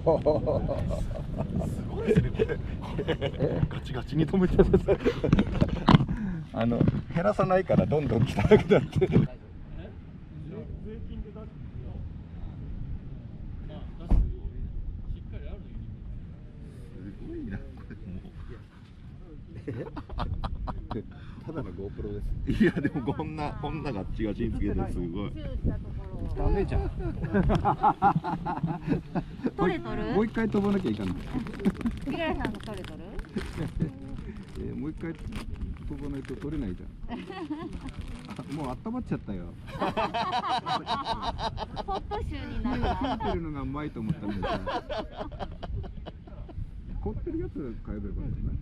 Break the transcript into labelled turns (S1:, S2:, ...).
S1: ごいですね、これ。ガチガチに止めてる。
S2: 減らさないからどんどん汚くなって。ただの GoPro です。
S1: いやでもこんなガチガチにつけてすごい。
S2: ダメじゃん。
S3: 取れとる？
S2: もう一回飛ばなきゃいかない。
S3: キララさんの取れとる？
S2: もう一回飛ばないと取れないじゃん。もう温まっちゃったよ。
S3: ホットシューになった。
S2: 凍ってるのがうまいと思ったんだけど。凍ってるやつ買えばよかったね。